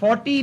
40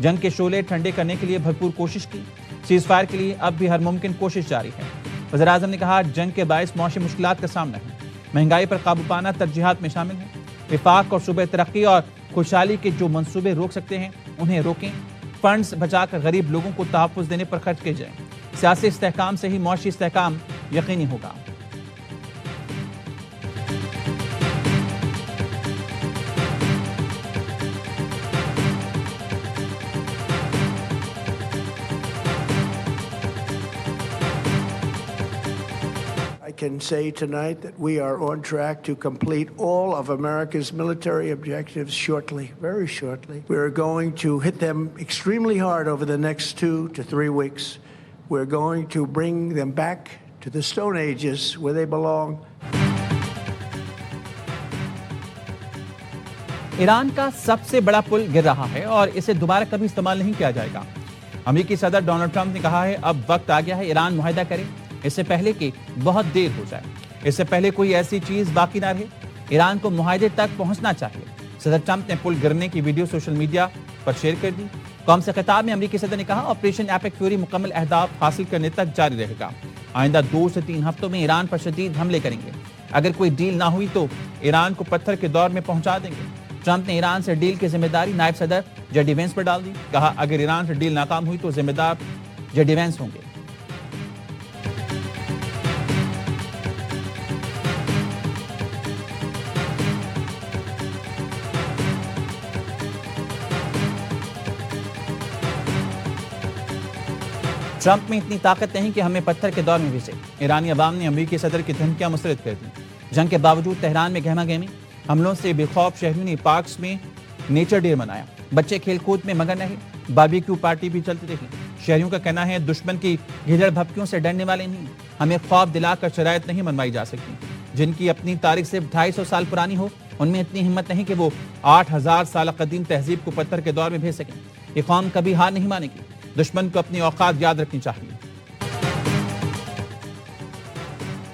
جنگ کے شعلے ٹھنڈے کرنے کے لیے بھرپور کوشش کی. سیز فائر کے لیے اب بھی ہر ممکن کوشش جاری ہے. وزیراعظم نے کہا جنگ کے باعث معاشی مشکلات کا سامنا ہے. مہنگائی پر قابو پانا ترجیحات میں شامل ہے. وفاق اور صوبہ ترقی اور خوشحالی کے جو منصوبے روک سکتے ہیں انہیں روکیں. فنڈز بچا کر غریب لوگوں کو تحفظ دینے پر خرچ کیے جائیں. سیاسی استحکام سے ہی معاشی استحکام یقینی ہوگا. I can say tonight that we are on track to complete all of America's military objectives shortly, very shortly. We are going to hit them extremely hard over the next 2 to 3 weeks. We're going to bring them back to the Stone Ages where they belong. Iran کا سب سے بڑا پل گر رہا ہے اور اسے دوبارہ کبھی استعمال نہیں کیا جائے گا. امریکی صدر ڈونلڈ ٹرمپ نے کہا ہے اب وقت آ گیا ہے ایران معاہدہ کرے اس سے پہلے کہ بہت دیر ہو جائے. اس سے پہلے کوئی ایسی چیز باقی نہ رہے. ایران کو معاہدے تک پہنچنا چاہیے. صدر ٹرمپ نے پل گرنے کی ویڈیو سوشل میڈیا پر شیئر کر دی. قوم سے خطاب میں امریکی صدر نے کہا آپریشن ایپک فیوری مکمل اہداف حاصل کرنے تک جاری رہے گا. آئندہ 2 سے 3 ہفتوں میں ایران پر شدید حملے کریں گے. اگر کوئی ڈیل نہ ہوئی تو ایران کو پتھر کے دور میں پہنچا دیں گے. ٹرمپ نے ایران سے ڈیل کی ذمہ داری نائب صدر جے ڈی وینس پر ڈال دی. کہا اگر ایران سے ڈیل ناکام ہوئی تو ذمہ دار جے ڈی وینس ہوں گے. ٹرمپ میں اتنی طاقت نہیں کہ ہمیں پتھر کے دور میں بھیجے. ایرانی عوام نے امریکی صدر کی دھمکیاں مسترد کر دی. جنگ کے باوجود تہران میں گہما گہمی حملوں سے بے خوف شہریوں نے پارکس میں نیچر ڈے منایا. بچے کھیل کود میں مگن رہے. باربیکیو پارٹی بھی چلتی رہی. شہریوں کا کہنا ہے دشمن کی گھیڑ بھپکیوں سے ڈرنے والے نہیں. ہمیں خوف دلا کر شرائط نہیں منوائی جا سکتی. جن کی اپنی تاریخ صرف 250 سال پرانی ہو ان میں اتنی ہمت نہیں کہ وہ 8000 سال قدیم تہذیب کو پتھر کے دور میں بھیج سکیں. یہ قوم کبھی ہار نہیں مانے گی. دشمن کو اپنی اوقات یاد رکھنی چاہیے.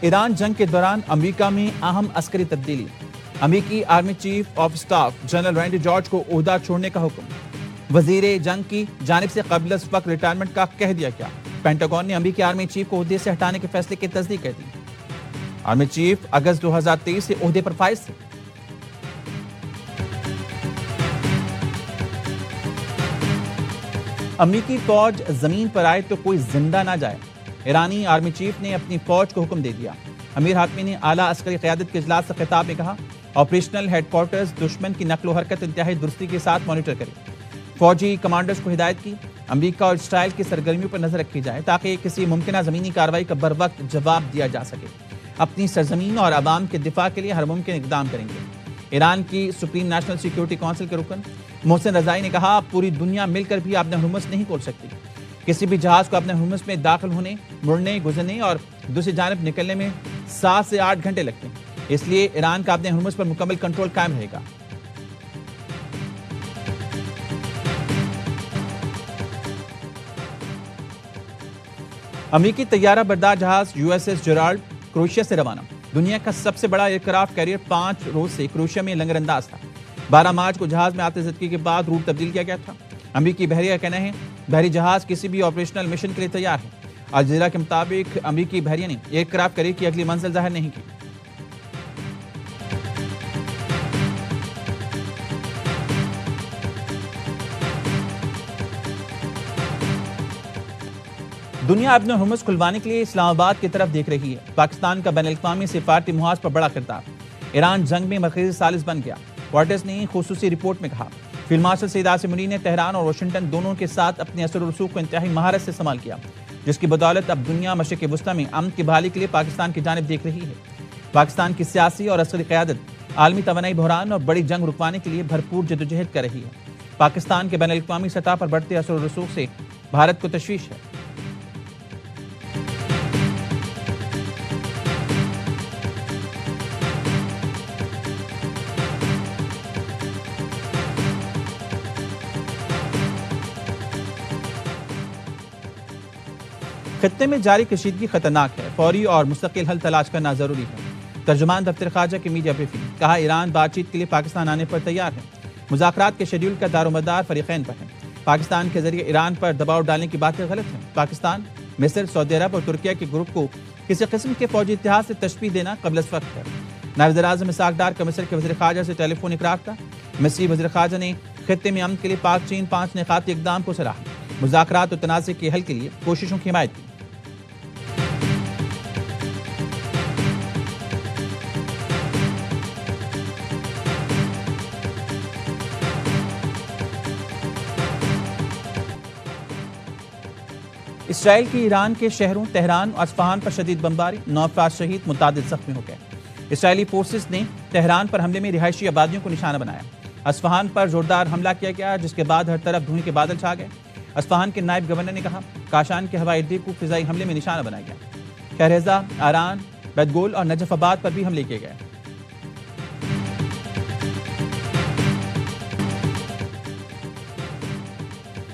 ایران جنگ کے دوران امریکہ میں اہم عسکری تبدیلی. امریکی army chief of staff general رینڈی George کو عہدہ چھوڑنے کا حکم. وزیر جنگ کی جانب سے قبل از وقت ریٹائرمنٹ کا کہہ دیا گیا. پینٹاگون نے امریکی آرمی چیف کو عہدے سے ہٹانے کے فیصلے کی تصدیق کر دی. آرمی چیف اگست 2023 سے عہدے پر فائز تھے. امریکی فوج زمین پر آئے تو کوئی زندہ نہ جائے. ایرانی آرمی چیف نے اپنی فوج کو حکم دے دیا. امیر حاتمی نے اعلیٰ عسکری قیادت کے اجلاس سے خطاب میں کہا آپریشنل ہیڈ کوارٹرز دشمن کی نقل و حرکت انتہائی درستی کے ساتھ مانیٹر کرے. فوجی کمانڈرز کو ہدایت کی امریکہ اور اسرائیل کی سرگرمیوں پر نظر رکھی جائے تاکہ کسی ممکنہ زمینی کارروائی کا بروقت جواب دیا جا سکے. اپنی سرزمین اور عوام کے دفاع کے لیے ہر ممکن اقدام کریں گے. ایران کی سپریم نیشنل سیکیورٹی کونسل کے رکن محسن رضائی نے کہا پوری دنیا مل کر بھی اپنے ہرمز نہیں کھول سکتی. کسی بھی جہاز کو اپنے ہرمز میں داخل ہونے مڑنے گزرنے اور دوسری جانب نکلنے میں 7 سے 8 گھنٹے لگتے ہیں. اس لیے ایران کا اپنے ہرمز پر مکمل کنٹرول قائم رہے گا. امریکی طیارہ بردار جہاز یو ایس ایس جیرالڈ کروشیا سے روانہ. دنیا کا سب سے بڑا ایئرکرافٹ کیریئر 5 روز سے کروشیا میں لنگر انداز تھا. 12 مارچ کو جہاز میں آتش زدگی کے بعد روٹ تبدیل کیا گیا تھا. امریکی بحریہ کا کہنا ہے بحری جہاز کسی بھی آپریشنل مشن کے لیے تیار ہے. الجزیرہ کے مطابق امریکی بحریہ نے ایئرکرافٹ کیریئر کی اگلی منزل ظاہر نہیں کی. دنیا اپنے ہرمز کھلوانے کے لیے اسلام آباد کی طرف دیکھ رہی ہے. پاکستان کا بین الاقوامی سفارتی محاذ پر بڑا کردار. ایران جنگ میں مرکزی ثالث بن گیا. وارٹرز نے خصوصی رپورٹ میں کہا فیلڈ مارشل سعید عاصم منی نے تہران اور واشنگٹن دونوں کے ساتھ اپنے اثر و رسوخ کو انتہائی مہارت سے استعمال کیا جس کی بدولت اب دنیا مشرق وسطیٰ میں امن کی بحالی کے لیے پاکستان کی جانب دیکھ رہی ہے. پاکستان کی سیاسی اور عسکری قیادت عالمی توانائی بحران اور بڑی جنگ رکوانے کے لیے بھرپور جدوجہد کر رہی ہے. پاکستان کے بین الاقوامی سطح پر بڑھتے اثر و رسوخ سے بھارت کو تشویش ہے. خطے میں جاری کشیدگی خطرناک ہے. فوری اور مستقل حل تلاش کرنا ضروری ہے. ترجمان دفتر خارجہ کی میڈیا بریفنگ. کہا ایران بات چیت کے لیے پاکستان آنے پر تیار ہے. مذاکرات کے شیڈول کا دار و مدار فریقین پر ہے. پاکستان کے ذریعے ایران پر دباؤ ڈالنے کی باتیں غلط ہیں. پاکستان، مصر، سعودی عرب اور ترکیہ کے گروپ کو کسی قسم کے فوجی اتحاد سے تشبیہ دینا قبل از وقت ہے. نائب وزیر اعظم اسحاق ڈار کا مصر کے وزیر خارجہ سے ٹیلی فونک رابطہ. مصری وزیر خارجہ نے خطے میں امن کے لیے پاک چین 5 نکاتی اقدام کو سراہا. مذاکرات اور تنازع کے حل کے لیے کوششوں کی حمایت کی. اسرائیل کی ایران کے شہروں تہران اور اصفہان پر شدید بمباری، 9 افراد شہید، متعدد زخمی ہو گئے. اسرائیلی فورسز نے تہران پر حملے میں رہائشی آبادیوں کو نشانہ بنایا. اصفہان پر زوردار حملہ کیا گیا جس کے بعد ہر طرف دھوئیں کے بادل چھا گئے. اصفہان کے نائب گورنر نے کہا کاشان کے ہوائی اڈے کو فضائی حملے میں نشانہ بنایا گیا. شہرزہ، آران، بیت گول اور نجف آباد پر بھی حملے کیے گئے.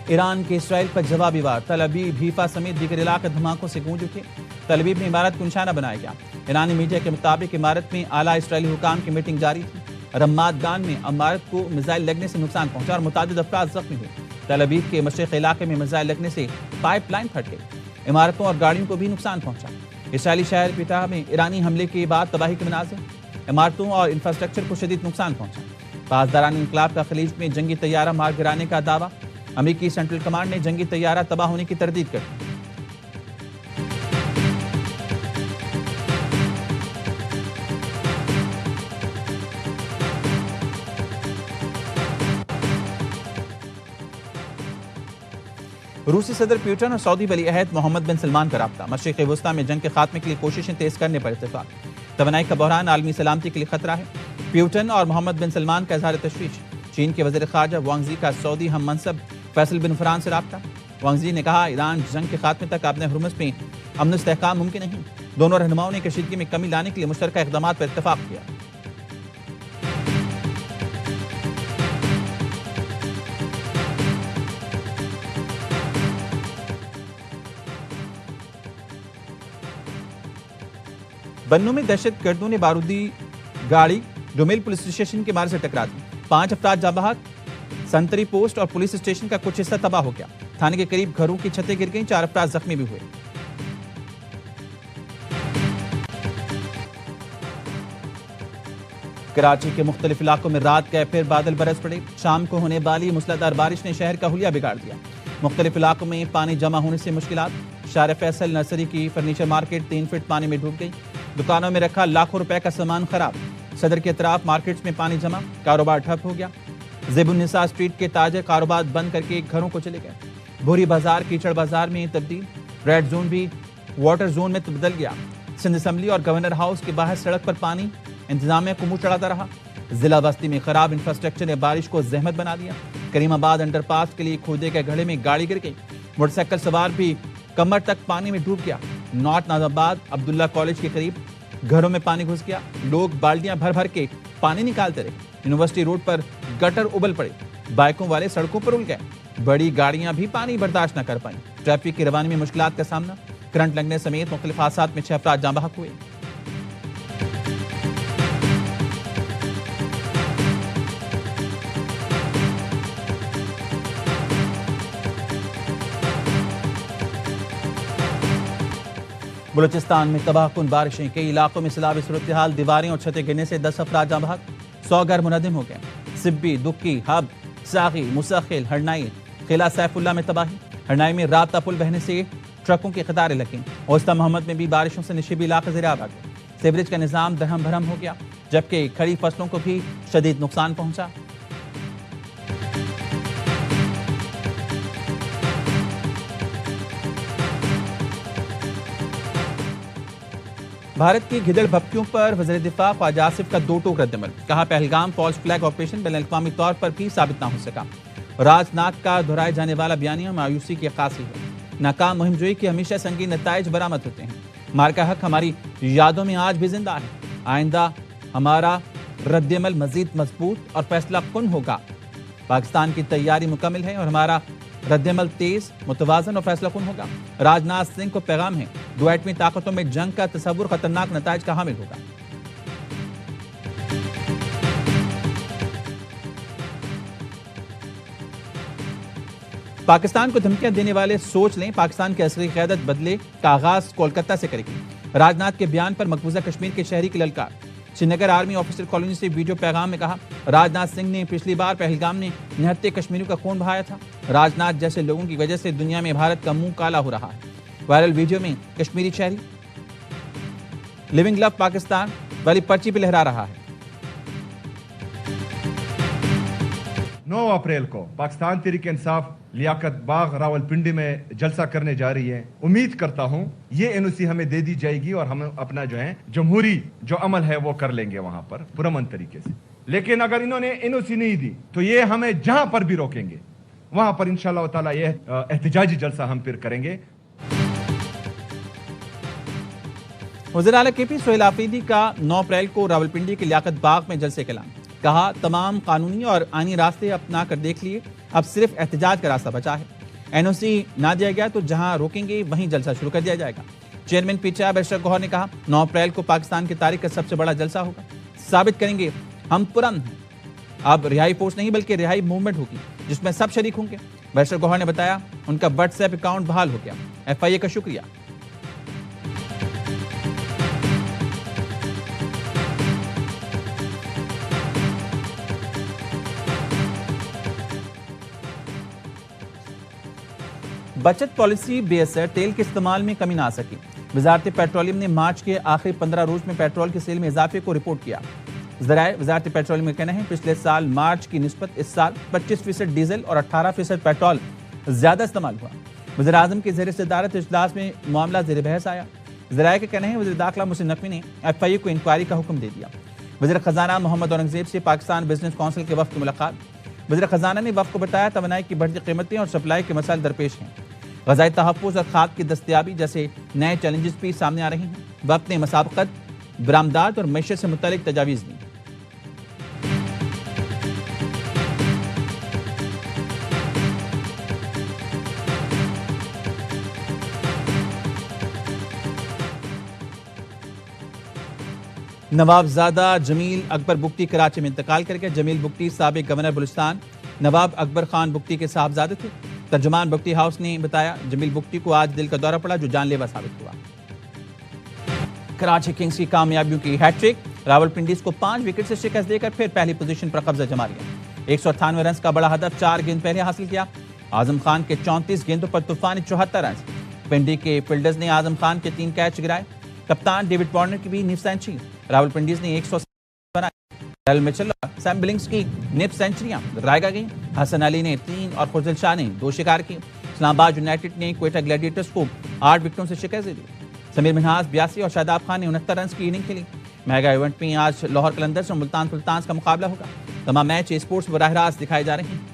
ایران کے اسرائیل پر جوابی وار، تل ابیب، حیفا سمیت دیگر علاقے دھماکوں سے گونج اٹھے. تل ابیب میں عمارت کو نشانہ بنایا گیا. ایرانی میڈیا کے مطابق عمارت میں اعلیٰ اسرائیلی حکام کی میٹنگ جاری تھی. رماد گان میں عمارت کو میزائل لگنے سے نقصان پہنچا اور متعدد افراد زخمی ہوئے. تل ابیب کے مشرقی علاقے میں میزائل لگنے سے پائپ لائن پھٹ گئی. عمارتوں اور گاڑیوں کو بھی نقصان پہنچا. اسرائیلی شہر پیٹا میں ایرانی حملے کے بعد تباہی کے مناظر، عمارتوں اور انفراسٹرکچر کو شدید نقصان پہنچا. پاسداران انقلاب کا خلیج میں جنگی طیارہ مار گرانے کا دعویٰ. امریکی سینٹرل کمانڈ نے جنگی طیارہ تباہ ہونے کی تردید کر دی. روسی صدر پیوٹن اور سعودی ولی عہد محمد بن سلمان کا رابطہ. مشرق وسطیٰ میں جنگ کے خاتمے کے لیے کوششیں تیز کرنے پر اتفاق. توانائی کا بحران عالمی سلامتی کے لیے خطرہ ہے. پیوٹن اور محمد بن سلمان کا اظہار تشویش. چین کے وزیر خارجہ وانگ زی کا سعودی ہم منصب فیصل بن فرحان سے رابطہ. وانگ زی نے کہا ایران جنگ کے خاتمے تک اپنے حرمت میں امن و استحکام ممکن نہیں. دونوں رہنماؤں نے کشیدگی میں کمی لانے کے لیے مشترکہ اقدامات پر اتفاق کیا. بنوں میں دہشت گردوں نے بارودی گاڑی ڈومیل پولیس اسٹیشن کے مارے سے ٹکرا دی. 5 افراد جاں بحق. سنتری پوسٹ اور پولیس اسٹیشن کا کچھ حصہ تباہ ہو گیا. تھانے کے قریب گھروں کی چھتیں گر گئیں. 4 افراد زخمی بھی ہوئے. کراچی کے مختلف علاقوں میں رات گئے پھر بادل برس پڑے. شام کو ہونے والی موسلادھار بارش نے شہر کا حلیہ بگاڑ دیا. مختلف علاقوں میں پانی جمع ہونے سے مشکلات. شارع فیصل نرسری کی فرنیچر مارکیٹ 3 فٹ پانی میں ڈوب گئی. دکانوں میں رکھا لاکھوں روپے کا سامان خراب. صدر کے اطراف مارکیٹس میں پانی جمع. کاروبار ٹھپ ہو گیا. زیب النساء اسٹریٹ کے تاجر کاروبار بند کر کے گھروں کو چلے گئے. بھوری بازار کیچڑ بازار میں تبدیل. ریڈ زون بھی واٹر زون میں بدل گیا. سندھ اسمبلی اور گورنر ہاؤس کے باہر سڑک پر پانی. انتظامیہ کو منہ چڑھاتا رہا. ضلع بستی میں خراب انفراسٹرکچر نے بارش کو زحمت بنا دیا. کریم آباد انڈر پاس کے لیے کھودے گئے گڑھے میں گاڑی گر گئی. موٹر سائیکل سوار بھی کمر تک پانی میں ڈوب گیا. نارتھ ناظم آباد عبداللہ کالج کے قریب گھروں میں پانی گھس گیا. لوگ بالٹیاں بھر بھر کے پانی نکالتے رہے. یونیورسٹی روڈ پر گٹر ابل پڑے. بائکوں والے سڑکوں پر الگ گئے. بڑی گاڑیاں بھی پانی برداشت نہ کر پائیں. ٹریفک کی روانی میں مشکلات کا سامنا. کرنٹ لگنے سمیت مختلف حادثات میں 6 افراد جاں بحق ہوئے. بلوچستان میں تباہ کن بارشیں. کئی علاقوں میں سیلابی صورتحال. دیواریں اور چھتیں گرنے سے 10 افراد جاں بحق. 100 گھر منہدم ہو گئے. سبی، دکی، ہب، ساغی، مساخل، ہرنائی، قلعہ سیف اللہ میں تباہی. ہرنائی میں رابطہ پل بہنے سے ٹرکوں کی قطاریں لگیں. اوسطی محمد میں بھی بارشوں سے نشیبی علاقے زیر آب آ گئے. سیوریج کا نظام درہم بھرم ہو گیا جبکہ کھڑی فصلوں کو بھی شدید نقصان پہنچا. بھارت کی گھدڑ بھپکیوں پر وزیر دفاع خواجہ آصف کا 2 ٹوک رد عمل. کہا پہلگام فالس فلیگ آپریشن بین الاقوامی طور پر بھی ثابت نہ ہو سکا. راج ناگ کا دہرائے جانے والا بیانیہ مایوسی کی عکاسی ہے. ناکام مہم جوئی کے ہمیشہ سنگین نتائج برآمد ہوتے ہیں. مارکا حق ہماری یادوں میں آج بھی زندہ ہے. آئندہ ہمارا رد عمل مزید مضبوط اور فیصلہ کن ہوگا. پاکستان کی تیاری مکمل ہے اور ہمارا رد عمل تیز، متوازن اور فیصلہ کن ہوگا. راجناتھ سنگھ کو پیغام ہے 2 ایٹمی طاقتوں میں جنگ کا تصور خطرناک نتائج کا حامل ہوگا. پاکستان کو دھمکیاں دینے والے سوچ لیں، پاکستان کی عسکری قیادت بدلے کا آغاز کولکتہ سے کرے گی۔ راجناتھ کے بیان پر مقبوضہ کشمیر کے شہری کی للکار۔ سری نگر آرمی آفیسر کالونی سے ویڈیو پیغام میں کہا، راجناتھ سنگھ نے پچھلی بار پہلگام میں 69 کشمیریوں کا خون بہایا تھا۔ راجناتھ جیسے لوگوں کی وجہ سے دنیا میں بھارت کا منہ کالا ہو رہا ہے۔ وائرل ویڈیو میں کشمیری شہری لیونگ لو پاکستان والی پرچی پہ لہرا رہا ہے۔ 9 اپریل کو پاکستان تحریک انصاف لیاقت باغ راولپنڈی میں جلسہ کرنے جا رہی ہے۔ امید کرتا ہوں یہ NOC ہمیں دے دی جائے گی اور ہم اپنا جو ہے جمہوری جو عمل ہے وہ کر لیں گے وہاں پر پرامن طریقے سے۔ لیکن اگر انہوں نے NOC نہیں دی تو یہ ہمیں جہاں پر بھی روکیں گے وہاں پر انشاءاللہ تعالی یہ احتجاجی جلسہ ہم پھر کریں گے۔ وزیر اعلیٰ KP سہیل آفریدی کا 9 اپریل کو راولپنڈی کے لیاقت باغ میں جلسے کا اعلان۔ کہا، تمام قانونی اور آئینی راستے اپنا کر دیکھ لیے، اب صرف احتجاج کا راستہ بچا ہے۔ NOC نہ دیا گیا تو جہاں روکیں گے وہیں جلسہ شروع کر دیا جائے گا۔ چیئرمین PTI بیرسٹر گوہر نے کہا، 9 اپریل کو پاکستان کی تاریخ کا سب سے بڑا جلسہ ہوگا، ثابت کریں گے ہم پرامن ہیں۔ اب رہائی فورس نہیں بلکہ رہائی موومنٹ ہوگی جس میں سب شریک ہوں گے۔ بیرسٹر گوہر نے بتایا ان کا واٹس ایپ اکاؤنٹ بحال ہو گیا۔ FIA کا شکریہ۔ بچت پالیسی بے اثر، تیل کے استعمال میں کمی نہ آ سکی۔ وزارت پیٹرولیم نے مارچ کے آخری 15 روز میں پیٹرول کی سیل میں اضافے کو رپورٹ کیا۔ ذرائع وزارت پیٹرولیم کا کہنا ہے پچھلے سال مارچ کی نسبت اس سال 25% ڈیزل اور 18% پیٹرول زیادہ استعمال ہوا۔ وزیر اعظم کے زیر صدارت اجلاس میں معاملہ زیر بحث آیا۔ ذرائع کا کہنا ہے وزیر داخلہ محسن نقوی نے FIA کو انکوائری کا حکم دے دیا۔ وزیر خزانہ محمد اورنگزیب سے پاکستان بزنس کونسل کے وفد کی ملاقات۔ وزیر خزانہ نے وفد کو بتایا توانائی کی بڑھتی قیمتیں اور سپلائی کے مسائل درپیش ہیں۔ غذائی تحفظ اور کھاد کی دستیابی جیسے نئے چیلنجز بھی سامنے آ رہے ہیں۔ وفد نے مسابقت، برآمدات اور معیشت سے متعلق تجاویز دی۔ نواب زادہ جمیل اکبر بگٹی کراچی میں انتقال کر گئے۔ جمیل بگٹی سابق گورنر بلوچستان نواب اکبر خان بگٹی کے صاحبزادے تھے۔ ترجمان بگٹی ہاؤس نے بتایا جمیل بگٹی کو آج دل کا دورہ پڑا جو جان لیوا ثابت ہوا۔ کراچی کنگز کی کامیابیوں کی ہیٹ ٹرک، راولپنڈیز کو 5 وکٹ سے شکست دے کر پھر پہلی پوزیشن پر قبضہ جما لیا۔ 198 رنز کا بڑا ہدف 4 گیند پہلے حاصل کیا۔ اعظم خان کے 34 گیندوں پر طوفانی 74 رنز۔ پنڈی کے فیلڈرز نے اعظم خان کے 3 کیچ گرائے۔ کپتان ڈیوڈ وارنر کی بھی نیف سینچری۔ راولپنڈیز نے 100 بنائے۔ ڈیل مچل اور سیم بلنگز کی نیف سینچریاں رائے گا گئیں۔ حسن علی نے 3 اور فضل شاہ نے 2 شکار کی۔ اسلام آباد یونائیٹڈ نے کوئٹہ گلیڈیٹرز کو 8 وکٹوں سے شکست دے دی۔ سمیر منہاس 82 اور شاداب خان نے 69 رنز کی اننگ کھیلی۔ میگا ایونٹ میں آج لاہور قلندرز اور ملتان سلطانز کا مقابلہ ہوگا۔ تمام میچ اسپورٹس براہ راست دکھائے جا رہے ہیں۔